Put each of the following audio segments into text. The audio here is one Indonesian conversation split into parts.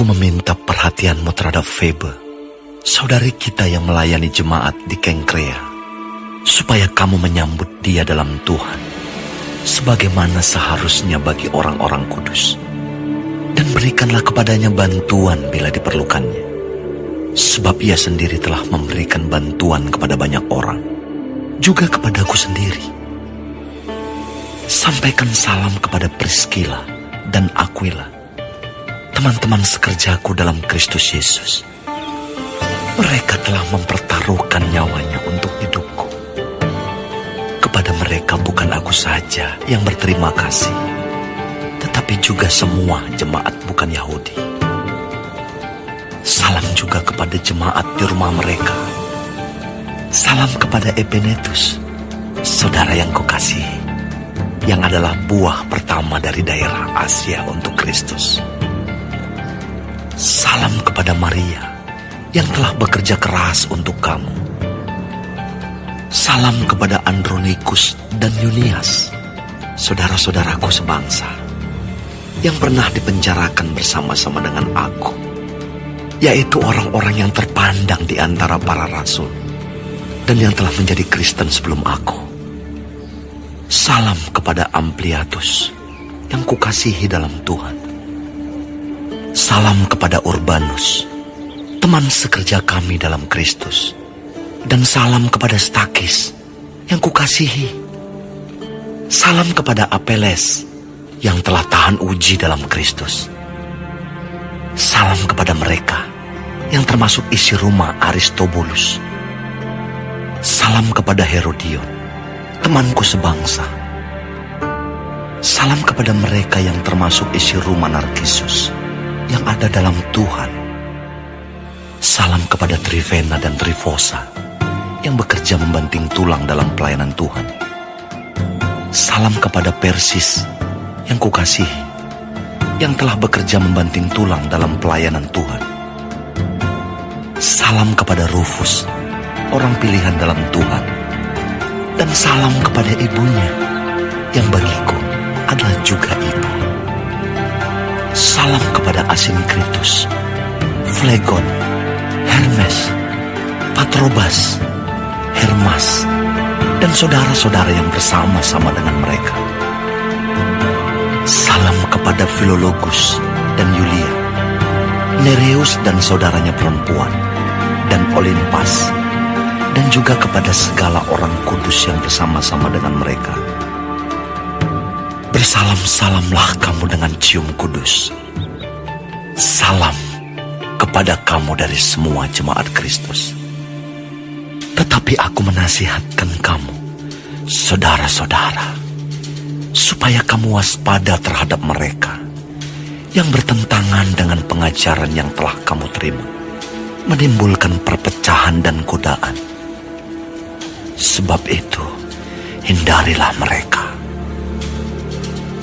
Aku meminta perhatianmu terhadap Febe, saudari kita yang melayani jemaat di Kengkrea, supaya kamu menyambut dia dalam Tuhan, sebagaimana seharusnya bagi orang-orang kudus. Dan berikanlah kepadanya bantuan bila diperlukannya, sebab ia sendiri telah memberikan bantuan kepada banyak orang, juga kepadaku sendiri. Sampaikan salam kepada Priscilla dan Aquila, teman-teman sekerjaku dalam Kristus Yesus. Mereka telah mempertaruhkan nyawanya untuk hidupku. Kepada mereka bukan aku saja yang berterima kasih, tetapi juga semua jemaat bukan Yahudi. Salam juga kepada jemaat di rumah mereka. Salam kepada Epenetus, saudara yang kukasihi, yang adalah buah pertama dari daerah Asia untuk Kristus. Salam kepada Maria, yang telah bekerja keras untuk kamu. Salam kepada Andronikus dan Yunias, saudara-saudaraku sebangsa, yang pernah dipenjarakan bersama-sama dengan aku, yaitu orang-orang yang terpandang di antara para rasul, dan yang telah menjadi Kristen sebelum aku. Salam kepada Ampliatus, yang kukasihi dalam Tuhan. Salam kepada Urbanus, teman sekerja kami dalam Kristus. Dan salam kepada Stakis, yang kukasihi. Salam kepada Apeles, yang telah tahan uji dalam Kristus. Salam kepada mereka, yang termasuk isi rumah Aristobulus. Salam kepada Herodion, temanku sebangsa. Salam kepada mereka yang termasuk isi rumah Narkisus, yang ada dalam Tuhan. Salam kepada Trifena dan Trifosa, yang bekerja membanting tulang dalam pelayanan Tuhan. Salam kepada Persis, yang kukasihi, yang telah bekerja membanting tulang dalam pelayanan Tuhan. Salam kepada Rufus, orang pilihan dalam Tuhan. Dan salam kepada ibunya, yang bagiku adalah juga ibu. Salam kepada Asinkritus, Flegon, Hermes, Patrobas, Hermas, dan saudara-saudara yang bersama-sama dengan mereka. Salam kepada Filologus dan Yulia, Nereus dan saudaranya perempuan, dan Olimpas, dan juga kepada segala orang kudus yang bersama-sama dengan mereka. Bersalam-salamlah kamu dengan cium kudus. Salam kepada kamu dari semua jemaat Kristus. Tetapi aku menasihatkan kamu, saudara-saudara, supaya kamu waspada terhadap mereka yang bertentangan dengan pengajaran yang telah kamu terima, menimbulkan perpecahan dan godaan. Sebab itu, hindarilah mereka.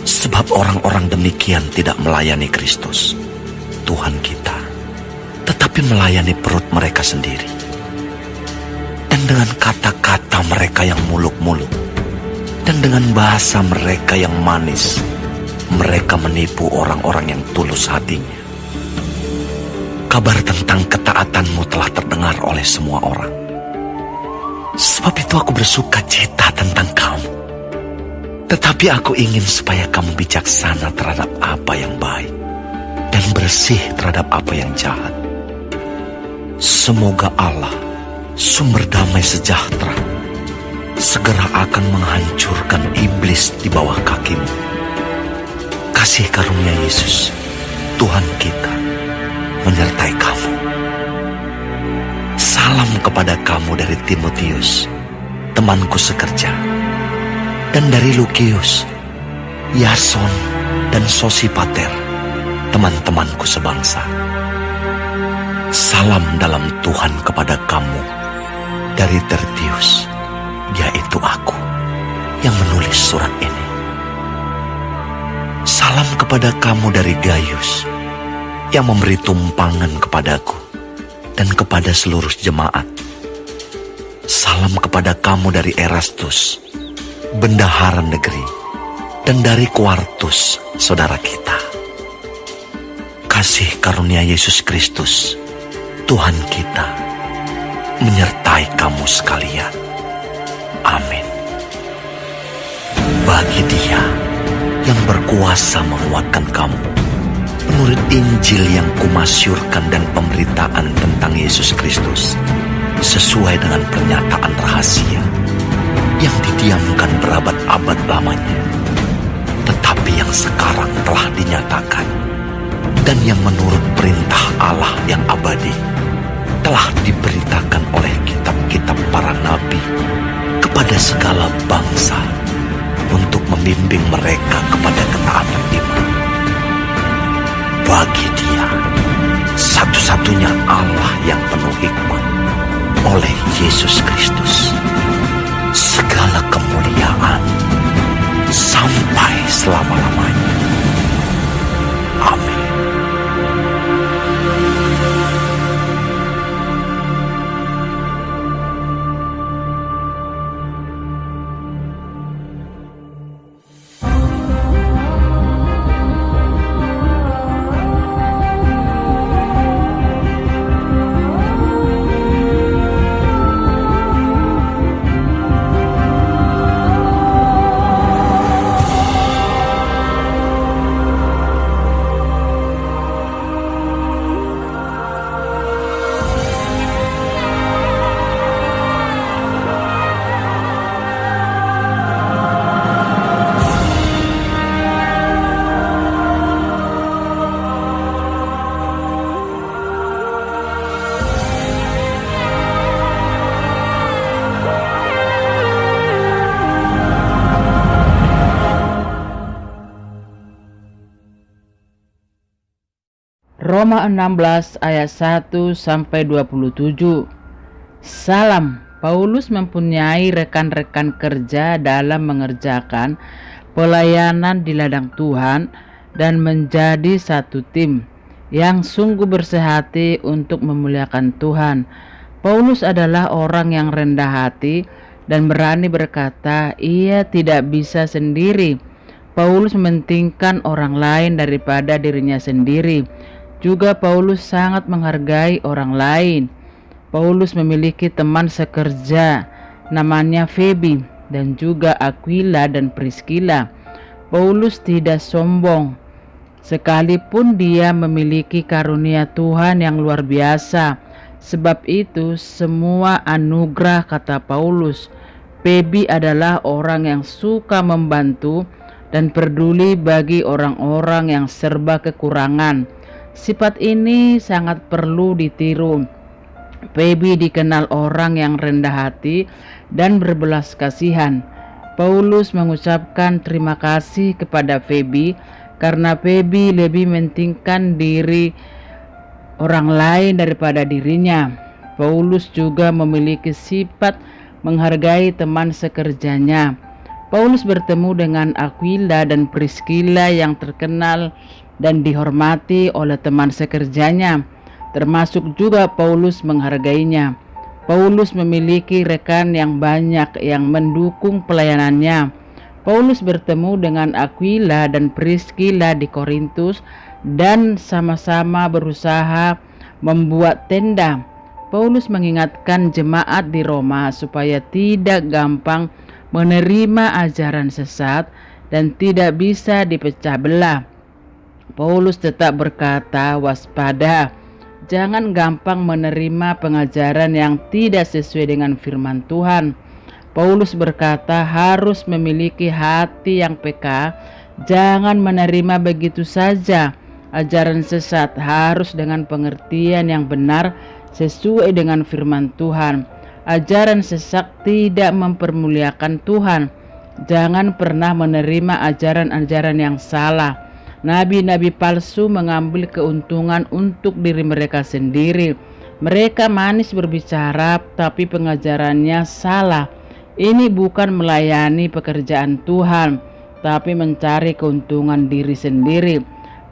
Sebab orang-orang demikian tidak melayani Kristus, Tuhan kita, tetapi melayani perut mereka sendiri. Dan dengan kata-kata mereka yang muluk-muluk, dan dengan bahasa mereka yang manis, mereka menipu orang-orang yang tulus hatinya. Kabar tentang ketaatanmu telah terdengar oleh semua orang. Sebab itu aku bersuka cita tentang kamu. Tetapi aku ingin supaya kamu bijaksana terhadap apa yang baik, dan bersih terhadap apa yang jahat. Semoga Allah, sumber damai sejahtera, segera akan menghancurkan iblis di bawah kakimu. Kasih karunia Yesus, Tuhan kita, menyertai kamu. Salam kepada kamu dari Timotius, temanku sekerja, dan dari Lukius, Yason, dan Sosipater, teman-temanku sebangsa. Salam dalam Tuhan kepada kamu dari Tertius, yaitu aku yang menulis surat ini. Salam kepada kamu dari Gaius, yang memberi tumpangan kepadaku dan kepada seluruh jemaat. Salam kepada kamu dari Erastus, bendahara negeri, dan dari Quartus, saudara kita. kasih karunia Yesus Kristus, Tuhan kita, menyertai kamu sekalian. Amin. Bagi Dia yang berkuasa menguatkan kamu, menurut Injil yang kumasyurkan dan pemberitaan tentang Yesus Kristus, sesuai dengan pernyataan rahasia yang didiamkan berabad-abad lamanya, tetapi yang sekarang telah dinyatakan, dan yang menurut perintah Allah yang abadi telah diberitakan oleh kitab-kitab para nabi kepada segala bangsa untuk membimbing mereka kepada ketaatan iman. Bagi Dia, satu-satunya Allah yang penuh hikmat, oleh Yesus Kristus, segala kemuliaan sampai selama-lamanya. Amin. Roma 16 ayat 1 sampai 27. Salam. Paulus mempunyai rekan-rekan kerja dalam mengerjakan pelayanan di ladang Tuhan dan menjadi satu tim yang sungguh bersehati untuk memuliakan Tuhan. Paulus adalah orang yang rendah hati dan berani berkata ia tidak bisa sendiri. Paulus mementingkan orang lain daripada dirinya sendiri. Juga Paulus sangat menghargai orang lain. Paulus memiliki teman sekerja namanya Febe dan juga Aquila dan Priscilla. Paulus tidak sombong sekalipun dia memiliki karunia Tuhan yang luar biasa. Sebab itu semua anugerah, kata Paulus. Febe adalah orang yang suka membantu dan peduli bagi orang-orang yang serba kekurangan. Sifat ini sangat perlu ditiru. Febe dikenal orang yang rendah hati dan berbelas kasihan. Paulus mengucapkan terima kasih kepada Febe karena Febe lebih mementingkan diri orang lain daripada dirinya. Paulus juga memiliki sifat menghargai teman sekerjanya. Paulus bertemu dengan Aquila dan Priscilla yang terkenal dan dihormati oleh teman sekerjanya, termasuk juga Paulus menghargainya. Paulus memiliki rekan yang banyak yang mendukung pelayanannya. Paulus bertemu dengan Aquila dan Priscilla di Korintus dan sama-sama berusaha membuat tenda. Paulus mengingatkan jemaat di Roma supaya tidak gampang menerima ajaran sesat dan tidak bisa dipecah belah. Paulus tetap berkata, waspada, jangan gampang menerima pengajaran yang tidak sesuai dengan firman Tuhan. Paulus berkata harus memiliki hati yang peka, jangan menerima begitu saja ajaran sesat, harus dengan pengertian yang benar sesuai dengan firman Tuhan. Ajaran sesat tidak mempermuliakan Tuhan. Jangan pernah menerima ajaran-ajaran yang salah. Nabi-nabi palsu mengambil keuntungan untuk diri mereka sendiri. Mereka manis berbicara, tapi pengajarannya salah. Ini bukan melayani pekerjaan Tuhan, tapi mencari keuntungan diri sendiri.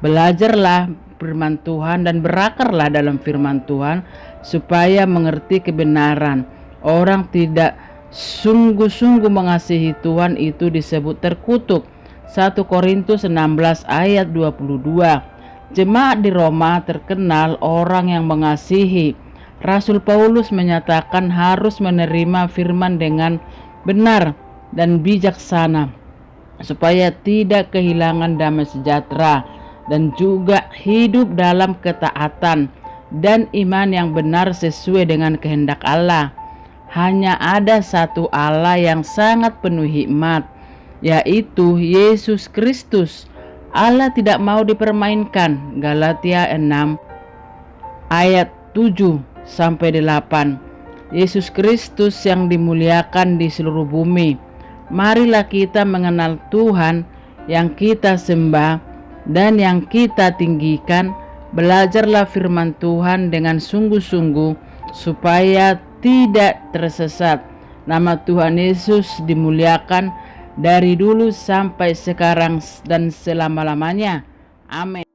Belajarlah firman Tuhan dan berakarlah dalam firman Tuhan, supaya mengerti kebenaran. Orang tidak sungguh-sungguh mengasihi Tuhan itu disebut terkutuk. 1 Korintus 16 ayat 22. Jemaat di Roma terkenal orang yang mengasihi. Rasul Paulus menyatakan harus menerima firman dengan benar dan bijaksana, supaya tidak kehilangan damai sejahtera dan juga hidup dalam ketaatan dan iman yang benar sesuai dengan kehendak Allah. Hanya ada satu Allah yang sangat penuh hikmat, yaitu Yesus Kristus. Allah tidak mau dipermainkan. Galatia 6 ayat 7 sampai 8. Yesus Kristus yang dimuliakan di seluruh bumi. Marilah kita mengenal Tuhan yang kita sembah dan yang kita tinggikan. Belajarlah firman Tuhan dengan sungguh-sungguh supaya tidak tersesat. Nama Tuhan Yesus dimuliakan dari dulu sampai sekarang dan selama-lamanya. Amin.